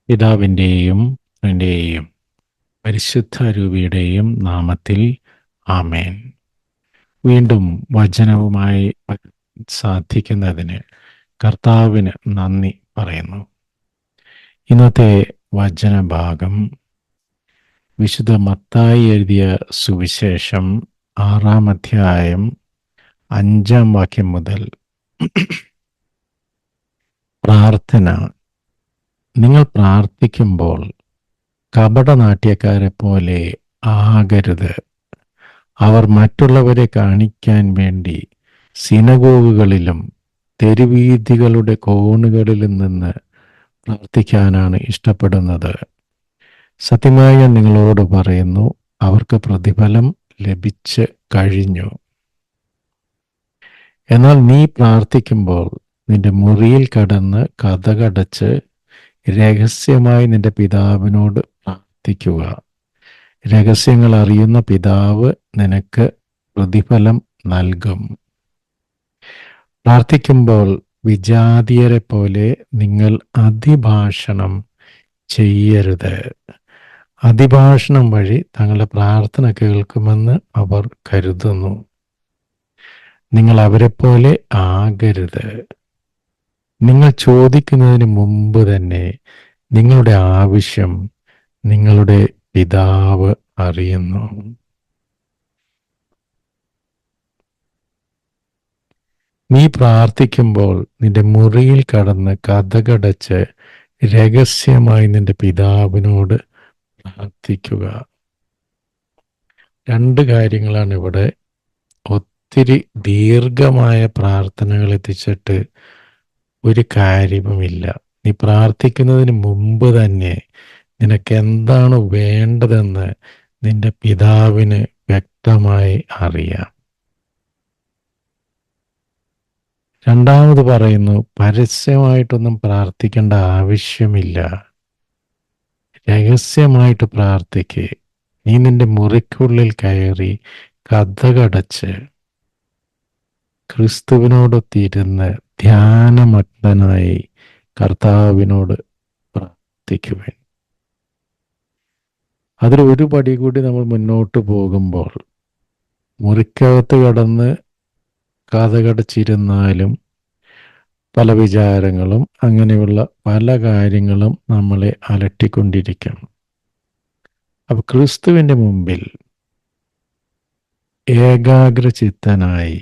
പിതാവിൻ്റെയും പുത്രൻ്റെയും പരിശുദ്ധ രൂപിയുടെയും നാമത്തിൽ ആമേൻ. വീണ്ടും വചനവുമായി സാധിക്കുന്നതിന് കർത്താവിന് നന്ദി പറയുന്നു. ഇന്നത്തെ വചനഭാഗം വിശുദ്ധ മത്തായി എഴുതിയ സുവിശേഷം 6-ാം അധ്യായം 5-ാം വാക്യം മുതൽ. പ്രാർത്ഥന. നിങ്ങൾ പ്രാർത്ഥിക്കുമ്പോൾ കപടനാട്യക്കാരെ പോലെ ആകരുത്. അവർ മറ്റുള്ളവരെ കാണിക്കാൻ വേണ്ടി സിനഗോഗുകളിലും തെരുവീഥികളുടെ കോണുകളിലും നിന്ന് പ്രാർത്ഥിക്കാനാണ് ഇഷ്ടപ്പെടുന്നത്. സത്യമായി ഞാൻ നിങ്ങളോട് പറയുന്നു, അവർക്ക് പ്രതിഫലം ലഭിച്ച് കഴിഞ്ഞു. എന്നാൽ നീ പ്രാർത്ഥിക്കുമ്പോൾ നിന്റെ മുറിയിൽ കടന്ന് കതകടച്ച് രഹസ്യമായി നിന്റെ പിതാവിനോട് പ്രാർത്ഥിക്കുക. രഹസ്യങ്ങൾ അറിയുന്ന പിതാവ് നിനക്ക് പ്രതിഫലം നൽകും. പ്രാർത്ഥിക്കുമ്പോൾ വിജാതീയരെ പോലെ നിങ്ങൾ അതിഭാഷണം ചെയ്യരുത്. അതിഭാഷണം വഴി തങ്ങളുടെ പ്രാർത്ഥന കേൾക്കുമെന്ന് അവർ കരുതുന്നു. നിങ്ങൾ അവരെ പോലെ ആകരുത്. നിങ്ങൾ ചോദിക്കുന്നതിന് മുമ്പ് തന്നെ നിങ്ങളുടെ ആവശ്യം നിങ്ങളുടെ പിതാവ് അറിയുന്നു. നീ പ്രാർത്ഥിക്കുമ്പോൾ നിന്റെ മുറിയിൽ കടന്ന് കതകടച്ച് രഹസ്യമായി നിന്റെ പിതാവിനോട് പ്രാർത്ഥിക്കുക. 2 കാര്യങ്ങളാണ് ഇവിടെ. ഒത്തിരി ദീർഘമായ പ്രാർത്ഥനകൾ എത്തിച്ചിട്ട് ഒരു കാര്യവുമില്ല. നീ പ്രാർത്ഥിക്കുന്നതിന് മുമ്പ് തന്നെ നിനക്ക് എന്താണ് വേണ്ടതെന്ന് നിന്റെ പിതാവിന് വ്യക്തമായി അറിയാം. രണ്ടാമത് പറയുന്നു, പരസ്യമായിട്ടൊന്നും പ്രാർത്ഥിക്കേണ്ട ആവശ്യമില്ല. രഹസ്യമായിട്ട് പ്രാർത്ഥിക്ക്. നീ നിന്റെ മുറിക്കുള്ളിൽ കയറി കതകടച്ച് ക്രിസ്തുവിനോടൊത്തിരുന്ന് ധ്യാനമഗ്നനായി കർത്താവിനോട് പ്രാർത്ഥിക്കുവാൻ. അതിൽ ഒരു പടി കൂടി നമ്മൾ മുന്നോട്ട് പോകുമ്പോൾ, മുറിക്കകത്ത് കടന്ന് കതകടച്ചിരുന്നാലും പല വിചാരങ്ങളും അങ്ങനെയുള്ള പല കാര്യങ്ങളും നമ്മളെ അലട്ടിക്കൊണ്ടിരിക്കും. അപ്പൊ ക്രിസ്തുവിൻ്റെ മുമ്പിൽ ഏകാഗ്രചിത്തനായി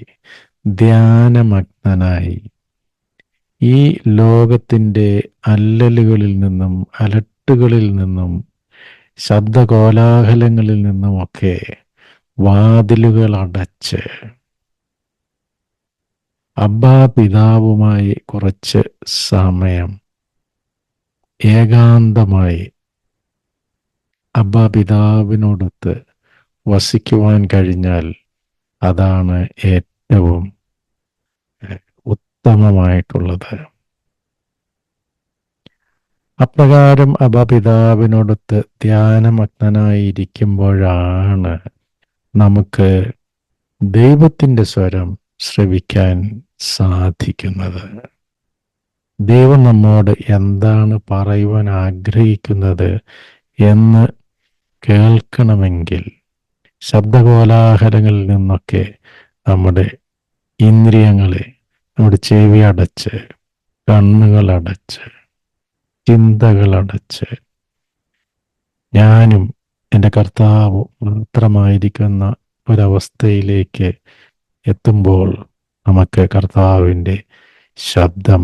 ധ്യാനമഗ്നനായി ഈ ലോകത്തിൻ്റെ അല്ലലുകളിൽ നിന്നും അലട്ടുകളിൽ നിന്നും ശബ്ദകോലാഹലങ്ങളിൽ നിന്നുമൊക്കെ വാതിലുകൾ അടച്ച് അബ്ബാ പിതാവുമായി കുറച്ച് സമയം ഏകാന്തമായി അബ്ബാ പിതാവിനോടൊത്ത് വസിക്കുവാൻ കഴിഞ്ഞാൽ അതാണ് ഏറ്റവും ഉത്തമമായിട്ടുള്ളത്. അപ്രകാരം അബ്ബാ പിതാവിനോടൊത്ത് ധ്യാനമഗ്നനായിരിക്കുമ്പോഴാണ് നമുക്ക് ദൈവത്തിൻ്റെ സ്വരം ശ്രവിക്കാൻ സാധിക്കുന്നത്. ദൈവം നമ്മോട് എന്താണ് പറയുവാൻ ആഗ്രഹിക്കുന്നത് എന്ന് കേൾക്കണമെങ്കിൽ ശബ്ദകോലാഹലങ്ങളിൽ നിന്നൊക്കെ നമ്മുടെ ഇന്ദ്രിയങ്ങളെ, നമ്മുടെ ചെവി അടച്ച്, കണ്ണുകളടച്ച്, ചിന്തകളടച്ച് ഞാനും എൻ്റെ കർത്താവ് മാത്രമായിരിക്കുന്ന ഒരവസ്ഥയിലേക്ക് എത്തുമ്പോൾ നമുക്ക് കർത്താവിൻ്റെ ശബ്ദം,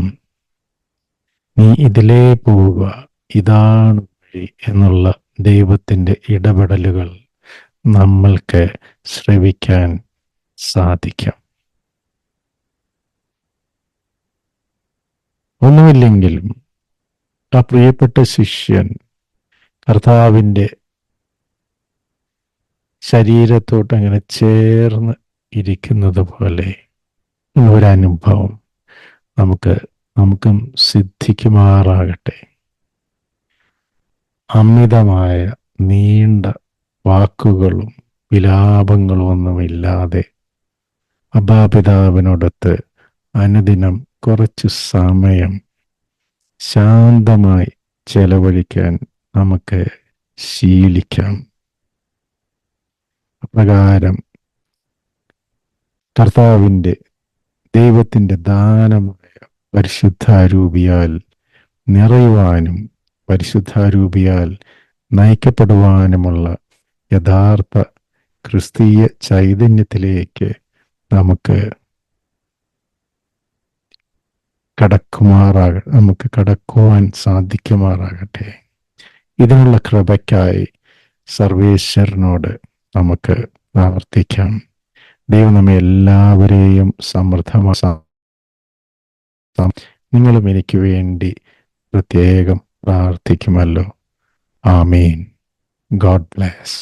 നീ ഇതിലേ പോവുക, ഇതാണ് വഴി എന്നുള്ള ദൈവത്തിൻ്റെ ഇടപെടലുകൾ നമ്മൾക്ക് ശ്രവിക്കാൻ സാധിക്കും. ഒന്നുമില്ലെങ്കിലും ആ പ്രിയപ്പെട്ട ശിഷ്യൻ കർത്താവിൻ്റെ ശരീരത്തോട്ട് അങ്ങനെ ചേർന്ന് ഇരിക്കുന്നത് പോലെ ഒരനുഭവം നമുക്കും സിദ്ധിക്കുമാറാകട്ടെ. അമിതമായ നീണ്ട വാക്കുകളും വിലാപങ്ങളും ഒന്നുമില്ലാതെ അബ്ബാപിതാവിനോടൊത്ത് അനുദിനം കുറച്ച് സമയം ശാന്തമായി ചെലവഴിക്കാൻ നമുക്ക് ശീലിക്കാം. അപ്രകാരം കർത്താവിൻ്റെ ദൈവത്തിൻ്റെ ദാനമായ പരിശുദ്ധാരൂപിയാൽ നിറയുവാനും പരിശുദ്ധാരൂപിയാൽ നയിക്കപ്പെടുവാനുമുള്ള യഥാർത്ഥ ക്രിസ്തീയ ചൈതന്യത്തിലേക്ക് നമുക്ക് നമുക്ക് കടക്കുവാൻ സാധിക്കുമാറാകട്ടെ. ഇതിനുള്ള കൃപയ്ക്കായി സർവേശ്വരനോട് നമുക്ക് പ്രാർത്ഥിക്കാം. ദൈവം നമ്മെ എല്ലാവരെയും നിങ്ങളും എനിക്ക് വേണ്ടി പ്രത്യേകം പ്രാർത്ഥിക്കുമല്ലോ. ആമേൻ. God bless.